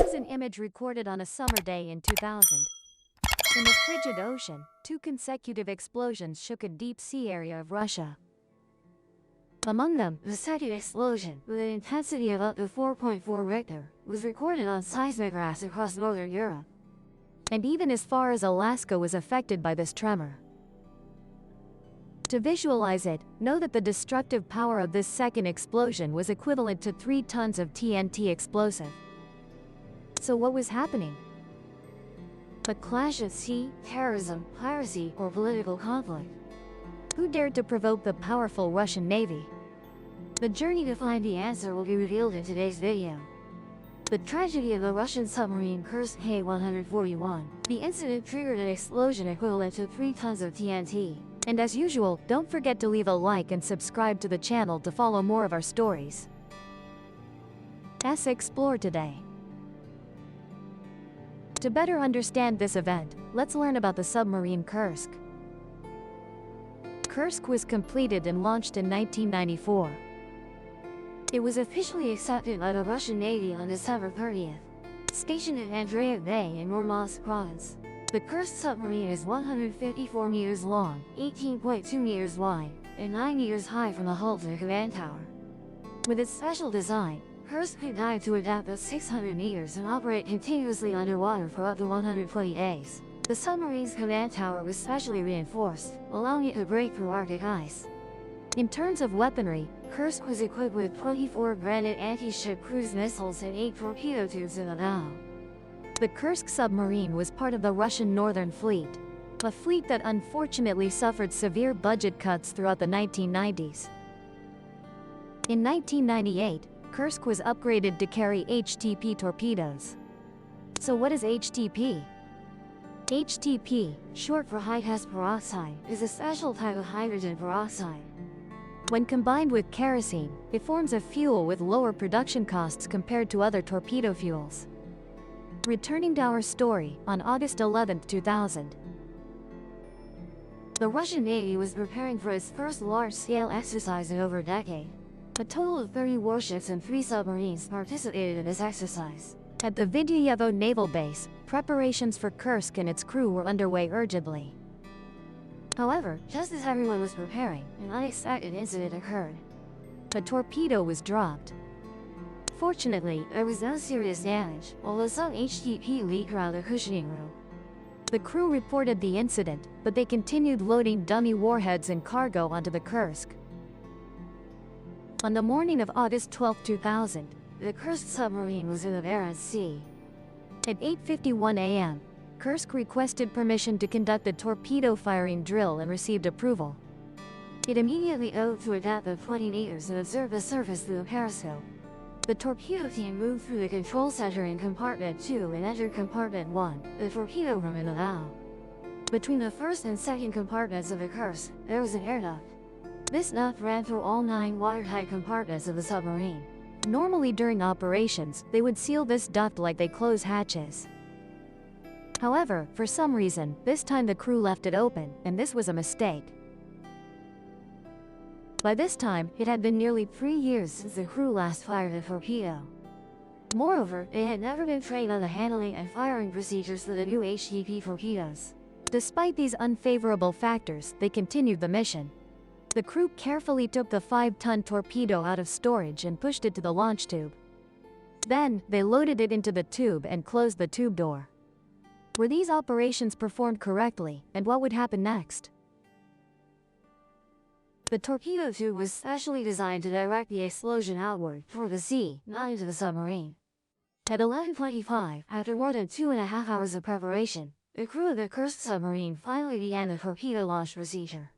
is an image recorded on a summer day in 2000. In the frigid ocean, two consecutive explosions shook a deep sea area of Russia. Among them, the second explosion, with an intensity of up to 4.4 Richter, was recorded on seismographs across northern Europe. And even as far as Alaska was affected by this tremor. To visualize it, know that the destructive power of this second explosion was equivalent to 3 tons of TNT explosive. So what was happening? A clash at sea, terrorism, piracy, or political conflict? Who dared to provoke the powerful Russian Navy? The journey to find the answer will be revealed in today's video. The tragedy of the Russian submarine Kursk K-141. The incident triggered an explosion equivalent to 3 tons of TNT. And as usual, don't forget to leave a like and subscribe to the channel to follow more of our stories. Let's explore today. To better understand this event, let's learn about the submarine Kursk. Kursk was completed and launched in 1994. It was officially accepted by the Russian Navy on December 30th. Stationed at Andreev Bay in Murmansk province. The Kursk submarine is 154 meters long, 18.2 meters wide, and 9 meters high from the hull to the command tower. With its special design, Kursk could dive to a depth of 600 meters and operate continuously underwater for up to 120 days. The submarine's command tower was specially reinforced, allowing it to break through Arctic ice. In terms of weaponry, Kursk was equipped with 24 Granite anti-ship cruise missiles and 8 torpedo tubes in the bow. The Kursk submarine was part of the Russian Northern Fleet, a fleet that unfortunately suffered severe budget cuts throughout the 1990s. In 1998, Kursk was upgraded to carry HTP torpedoes. So what is HTP? HTP, short for high-test peroxide, is a special type of hydrogen peroxide. When combined with kerosene, it forms a fuel with lower production costs compared to other torpedo fuels. Returning to our story, on August 11, 2000. The Russian Navy was preparing for its first large-scale exercise in over a decade. A total of 30 warships and 3 submarines participated in this exercise. At the Vidyayevo naval base, preparations for Kursk and its crew were underway urgently. However, just as everyone was preparing, an unexpected incident occurred. A torpedo was dropped. Fortunately, there was no serious damage, although some HTP leaked around the cushioning room. The crew reported the incident, but they continued loading dummy warheads and cargo onto the Kursk. On the morning of August 12, 2000, the Kursk submarine was in the Barents Sea. At 8:51 a.m., Kursk requested permission to conduct a torpedo firing drill and received approval. It immediately dove to a depth of 20 meters and observed the surface through a periscope. The torpedo team moved through the control center in compartment 2 and entered compartment 1, the torpedo room in the bow. Between the first and second compartments of the Kursk, there was an air duct. This duct ran through all 9 watertight compartments of the submarine. Normally during operations, they would seal this duct like they close hatches. However, for some reason, this time the crew left it open, and this was a mistake. By this time, it had been nearly 3 years since the crew last fired a torpedo. Moreover, they had never been trained on the handling and firing procedures for the new HTP torpedoes. Despite these unfavorable factors, they continued the mission. The crew carefully took the 5-ton torpedo out of storage and pushed it to the launch tube. Then, they loaded it into the tube and closed the tube door. Were these operations performed correctly, and what would happen next? The torpedo tube was specially designed to direct the explosion outward, toward the sea, not into the submarine. At 11:25, after more than 2.5 hours of preparation, the crew of the Kursk submarine finally began the torpedo launch procedure.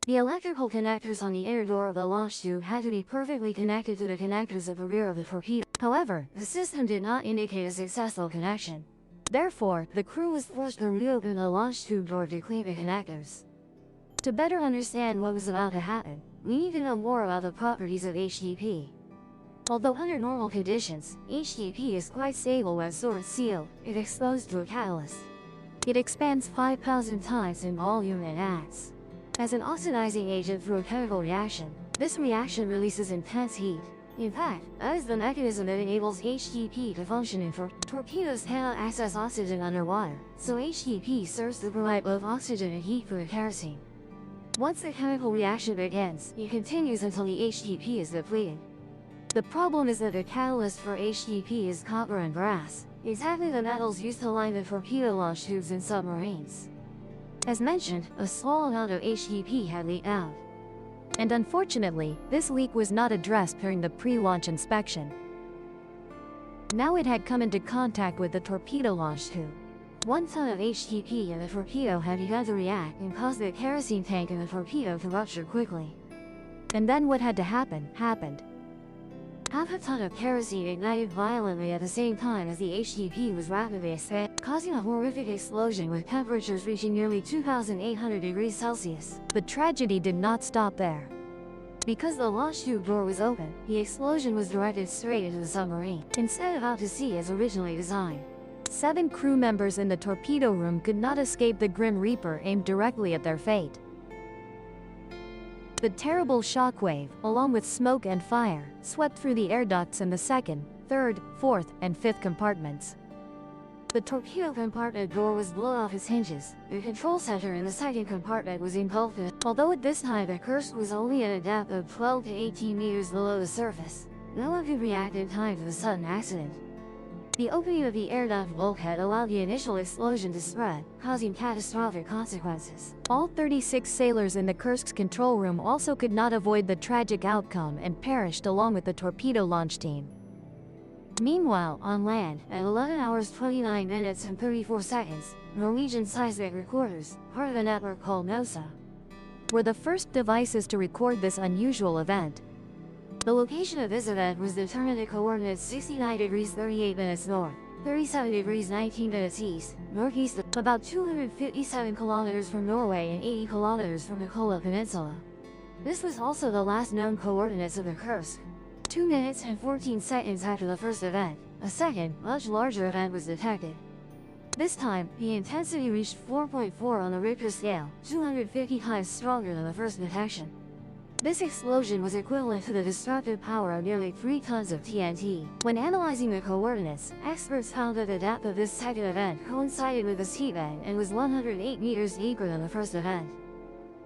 The electrical connectors on the inner door of the launch tube had to be perfectly connected to the connectors at the rear of the torpedo. However, the system did not indicate a successful connection. Therefore, the crew was forced to reopen the launch tube door to clean the connectors. To better understand what was about to happen, we need to know more about the properties of HTP. Although under normal conditions, HTP is quite stable when stored sealed, if exposed to a catalyst. It expands 5,000 times in volume and acts as an oxidizing agent through a chemical reaction. This reaction releases intense heat. In fact, that is the mechanism that enables HTP to function in torpedoes cannot access oxygen underwater, so HTP serves to provide both oxygen and heat for the kerosene. Once the chemical reaction begins, it continues until the HTP is depleted. The problem is that the catalyst for HTP is copper and brass, exactly the metals used to line the torpedo launch tubes in submarines. As mentioned, a small amount of HTP had leaked out. And unfortunately, this leak was not addressed during the pre-launch inspection. Now it had come into contact with the torpedo launch tube. 1 ton of HTP in the torpedo had begun to react and caused the kerosene tank in the torpedo to rupture quickly. And then what had to happen, happened. Half a ton of kerosene ignited violently at the same time as the HTP was rapidly expanding, causing a horrific explosion with temperatures reaching nearly 2,800 degrees Celsius. The tragedy did not stop there. Because the launch tube door was open, the explosion was directed straight into the submarine, instead of out to sea as originally designed. 7 crew members in the torpedo room could not escape the Grim Reaper aimed directly at their fate. The terrible shockwave, along with smoke and fire, swept through the air ducts in the 2nd, 3rd, 4th, and 5th compartments. The torpedo compartment door was blown off its hinges. The control center in the 2nd compartment was engulfed, although at this time the Kursk was only at a depth of 12 to 18 meters below the surface. No one could react in time to the sudden accident. The opening of the air duct bulkhead allowed the initial explosion to spread, causing catastrophic consequences. All 36 sailors in the Kursk's control room also could not avoid the tragic outcome and perished along with the torpedo launch team. Meanwhile, on land, at 11 hours 29 minutes and 34 seconds, Norwegian seismic recorders, part of a network called NOSA, were the first devices to record this unusual event. The location of this event was determined at coordinates 69 degrees 38 minutes north, 37 degrees 19 minutes east, northeast, about 257 kilometers from Norway and 80 kilometers from the Kola Peninsula. This was also the last known coordinates of the Kursk. 2 minutes and 14 seconds after the first event, a second, much larger event was detected. This time, the intensity reached 4.4 on the Richter scale, 250 times stronger than the first detection. This explosion was equivalent to the destructive power of nearly 3 tons of TNT. When analyzing the coordinates, experts found that the depth of this second event coincided with the seabed and was 108 meters deeper than the first event.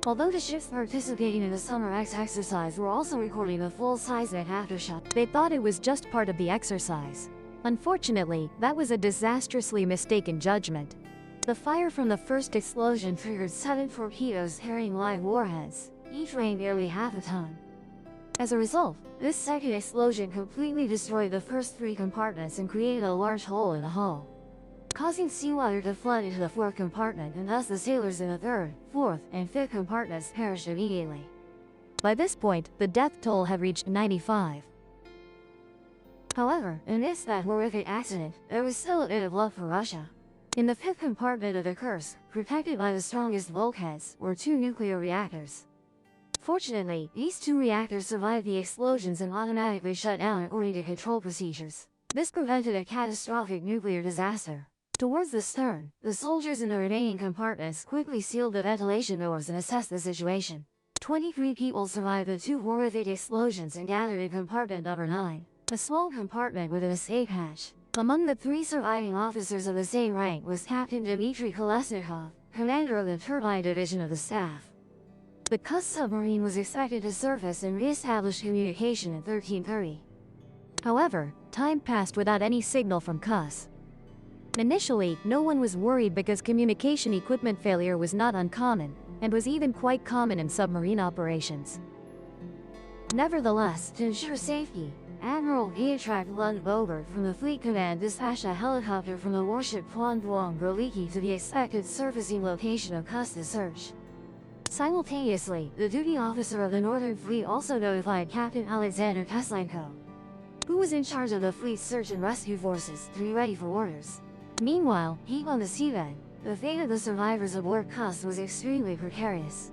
Although the ships participating in the Summer X exercise were also recording the full seismic aftershock, they thought it was just part of the exercise. Unfortunately, that was a disastrously mistaken judgment. The fire from the first explosion triggered 7 torpedoes carrying live warheads, each weighing nearly half a ton. As a result, this second explosion completely destroyed the first 3 compartments and created a large hole in the hull, causing seawater to flood into the 4th compartment, and thus the sailors in the 3rd, 4th, and 5th compartments perished immediately. By this point, the death toll had reached 95. However, amidst that horrific accident, there was still a bit of luck for Russia. In the 5th compartment of the Kursk, protected by the strongest bulkheads, were 2 nuclear reactors. Fortunately, these 2 reactors survived the explosions and automatically shut down according to control procedures. This prevented a catastrophic nuclear disaster. Towards the stern, the soldiers in the remaining compartments quickly sealed the ventilation doors and assessed the situation. 23 people survived the 2 horrific explosions and gathered in compartment number 9, a small compartment with an escape hatch. Among the 3 surviving officers of the same rank was Captain Dmitry Kolesnikov, commander of the turbine division of the staff. The Kursk submarine was expected to surface and re-establish communication at 13:30. However, time passed without any signal from Kursk. Initially, no one was worried because communication equipment failure was not uncommon, and was even quite common in submarine operations. Nevertheless, to ensure safety, Admiral Beatrak Lund Bobert from the Fleet Command dispatched a helicopter from the warship Tuan Duong Groliki to the expected surfacing location of Kursk to search. Simultaneously, the duty officer of the Northern Fleet also notified Captain Alexander Teslenko, who was in charge of the fleet's search and rescue forces, to be ready for orders. Meanwhile, deep on the seabed, the fate of the survivors aboard Kursk was extremely precarious.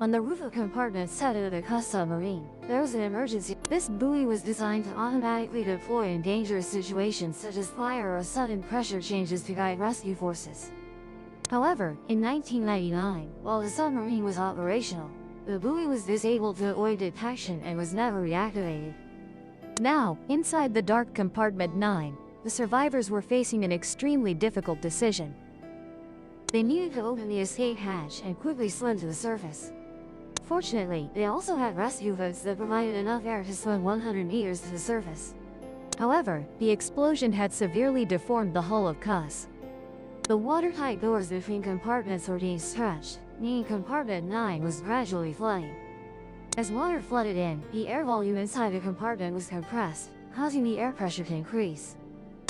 On the roof of compartment 7 of the Kursk submarine, there was an emergency. This buoy was designed to automatically deploy in dangerous situations such as fire or sudden pressure changes to guide rescue forces. However, in 1999, while the submarine was operational, the buoy was disabled to avoid detection and was never reactivated. Now, inside the dark compartment 9, the survivors were facing an extremely difficult decision. They needed to open the escape hatch and quickly swim to the surface. Fortunately, they also had rescue boats that provided enough air to swim 100 meters to the surface. However, the explosion had severely deformed the hull of Kursk. The watertight doors between compartments were being stretched, meaning compartment 9 was gradually flooding. As water flooded in, the air volume inside the compartment was compressed, causing the air pressure to increase.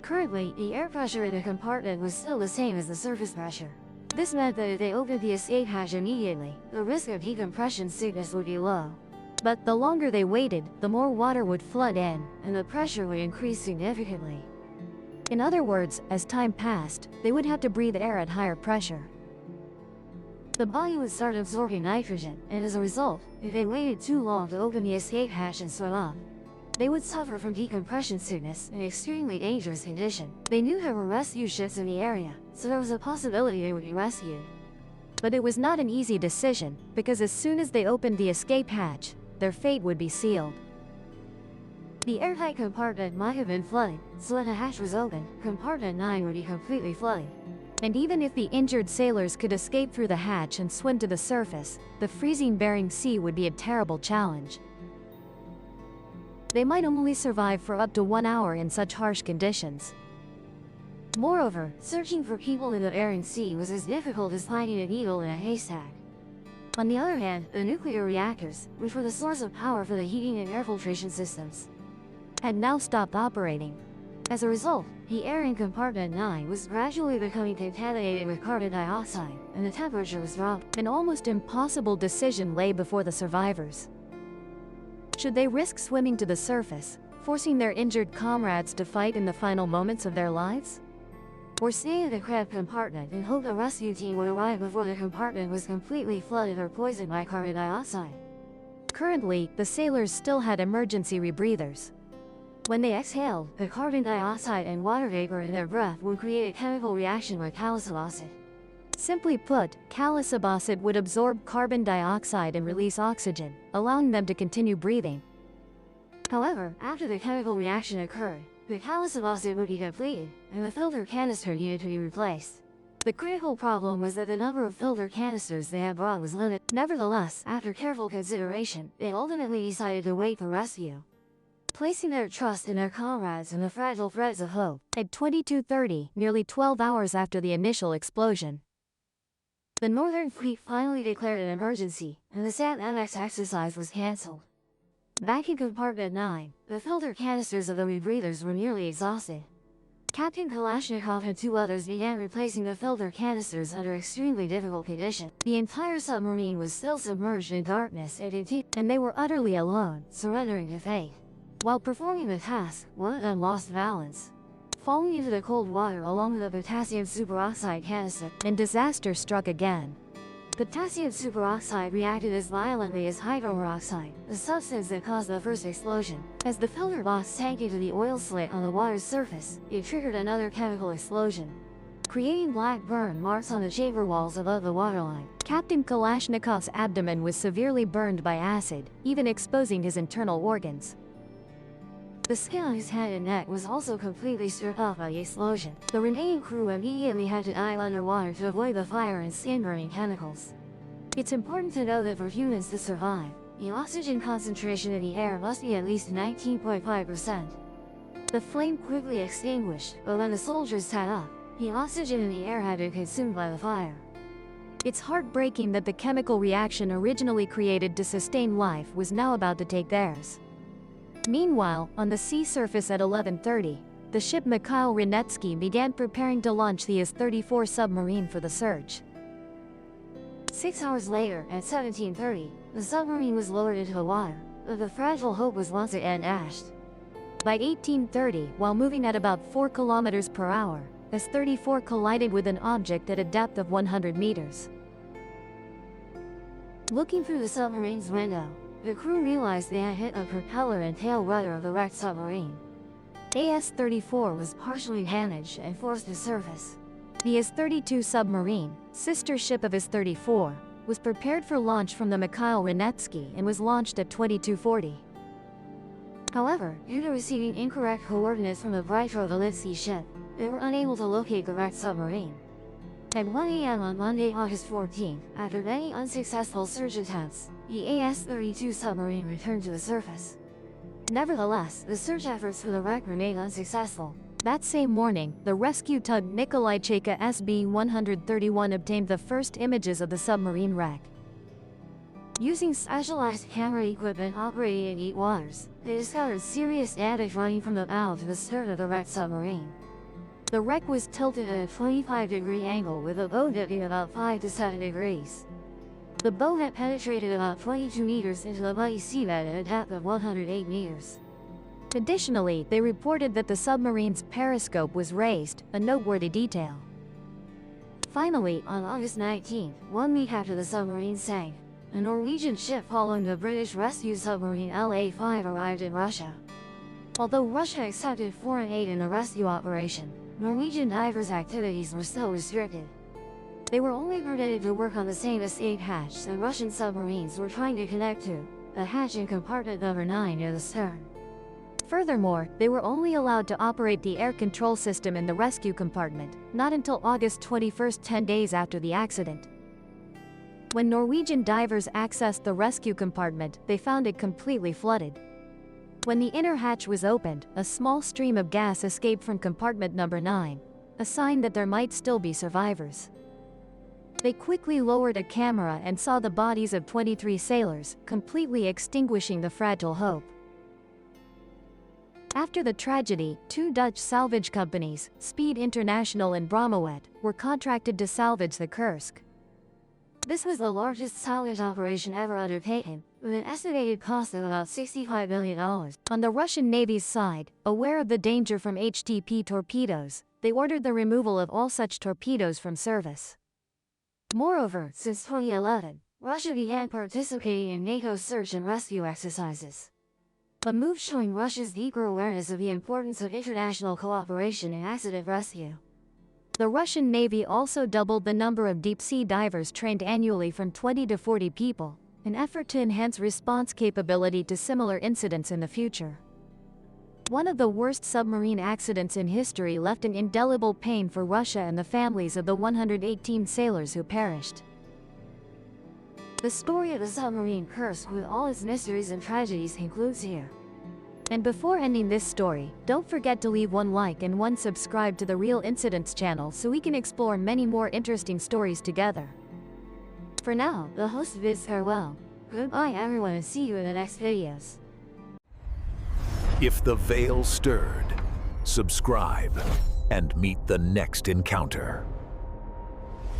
Currently, the air pressure in the compartment was still the same as the surface pressure. This meant that if they opened the escape hatch immediately, the risk of decompression sickness would be low. But the longer they waited, the more water would flood in, and the pressure would increase significantly. In other words, as time passed, they would have to breathe air at higher pressure. The body would start absorbing nitrogen, and as a result, if they waited too long to open the escape hatch and swim up, they would suffer from decompression sickness, an extremely dangerous condition. They knew there were rescue ships in the area, so there was a possibility they would be rescued. But it was not an easy decision, because as soon as they opened the escape hatch, their fate would be sealed. The airtight compartment might have been flooded, so when the hatch was opened, compartment 9 would be completely flooded. And even if the injured sailors could escape through the hatch and swim to the surface, the freezing Barents Sea would be a terrible challenge. They might only survive for up to 1 hour in such harsh conditions. Moreover, searching for people in the Barents Sea was as difficult as finding a needle in a haystack. On the other hand, the nuclear reactors, which were the source of power for the heating and air filtration systems, had now stopped operating. As a result, the air in compartment 9 was gradually becoming contaminated with carbon dioxide, and the temperature was dropping. An almost impossible decision lay before the survivors. Should they risk swimming to the surface, forcing their injured comrades to fight in the final moments of their lives? Or stay in the cramped compartment and hope a rescue team would arrive before the compartment was completely flooded or poisoned by carbon dioxide? Currently, the sailors still had emergency rebreathers. When they exhaled, the carbon dioxide and water vapor in their breath would create a chemical reaction with acid. Simply put, acid would absorb carbon dioxide and release oxygen, allowing them to continue breathing. However, after the chemical reaction occurred, the acid would be depleted, and the filter canister needed to be replaced. The critical problem was that the number of filter canisters they had brought was limited. Nevertheless, after careful consideration, they ultimately decided to wait for rescue, placing their trust in their comrades and the fragile threads of hope. At 22:30, nearly 12 hours after the initial explosion, the Northern Fleet finally declared an emergency, and the SAT-MX exercise was cancelled. Back in compartment 9, the filter canisters of the rebreathers were nearly exhausted. Captain Kalashnikov and 2 others began replacing the filter canisters under extremely difficult conditions. The entire submarine was still submerged in darkness and they were utterly alone, surrendering to fate. While performing the task, one of them lost balance, falling into the cold water along with the potassium superoxide canister, and disaster struck again. Potassium superoxide reacted as violently as hydroperoxide, the substance that caused the first explosion. As the filter box sank into the oil slit on the water's surface, it triggered another chemical explosion, creating black burn marks on the chamber walls above the waterline. Captain Kalashnikov's abdomen was severely burned by acid, even exposing his internal organs. The skin on his head and neck was also completely stripped off by the explosion. The remaining crew immediately had to dive underwater to avoid the fire and skin-burning chemicals. It's important to know that for humans to survive, the oxygen concentration in the air must be at least 19.5%. The flame quickly extinguished, but when the soldiers sat up, the oxygen in the air had been consumed by the fire. It's heartbreaking that the chemical reaction originally created to sustain life was now about to take theirs. Meanwhile, on the sea surface at 11:30, the ship Mikhail Rinetsky began preparing to launch the Is-34 submarine for the search. 6 hours later, at 17:30, the submarine was lowered into the water, but the fragile hope was once again dashed. By 18:30, while moving at about 4 kilometers per hour, Is-34 collided with an object at a depth of 100 meters. Looking through the submarine's window, the crew realized they had hit a propeller and tail rudder of the wrecked submarine. Is-34 was partially damaged and forced to surface. The Is-32 submarine, sister ship of Is-34, was prepared for launch from the Mikhail Rinetsky and was launched at 22:40. However, due to receiving incorrect coordinates from the Barents ship, they were unable to locate the wrecked submarine. At 1 a.m. on Monday, August 14, after many unsuccessful search attempts, the AS-32 submarine returned to the surface. Nevertheless, the search efforts for the wreck remained unsuccessful. That same morning, the rescue tug Nikolaitchka SB-131 obtained the first images of the submarine wreck. Using specialized camera equipment operating in deep waters, they discovered serious damage running from the bow to the stern of the wrecked submarine. The wreck was tilted at a 25-degree angle with the bow dipping about 5 to 7 degrees. The bow had penetrated about 22 meters into the muddy seabed at a depth of 108 meters. Additionally, they reported that the submarine's periscope was raised, a noteworthy detail. Finally, on August 19, 1 week after the submarine sank, a Norwegian ship following the British rescue submarine LA-5 arrived in Russia. Although Russia accepted foreign aid in the rescue operation, Norwegian divers' activities were still restricted. They were only permitted to work on the same escape hatch that Russian submarines were trying to connect to, the hatch in compartment number 9 near the stern. Furthermore, they were only allowed to operate the air control system in the rescue compartment, not until August 21, 10 days after the accident. When Norwegian divers accessed the rescue compartment, they found it completely flooded. When the inner hatch was opened, a small stream of gas escaped from compartment number 9, a sign that there might still be survivors. They quickly lowered a camera and saw the bodies of 23 sailors, completely extinguishing the fragile hope. After the tragedy, 2 Dutch salvage companies, Speed International and Bromowet, were contracted to salvage the Kursk. This was the largest salvage operation ever undertaken, with an estimated cost of about $65 million. On the Russian Navy's side, aware of the danger from HTP torpedoes, they ordered the removal of all such torpedoes from service. Moreover, since 2011, Russia began participating in NATO's search and rescue exercises. A move showing Russia's deeper awareness of the importance of international cooperation in accident rescue. The Russian Navy also doubled the number of deep-sea divers trained annually from 20 to 40 people, an effort to enhance response capability to similar incidents in the future. One of the worst submarine accidents in history left an indelible pain for Russia and the families of the 118 sailors who perished. The story of the submarine Kursk with all its mysteries and tragedies concludes here. And before ending this story, don't forget to leave 1 like and 1 subscribe to the Real Incidents channel so we can explore many more interesting stories together. For now, the host bids farewell. Goodbye everyone and see you in the next videos. If the veil stirred, subscribe and meet the next encounter.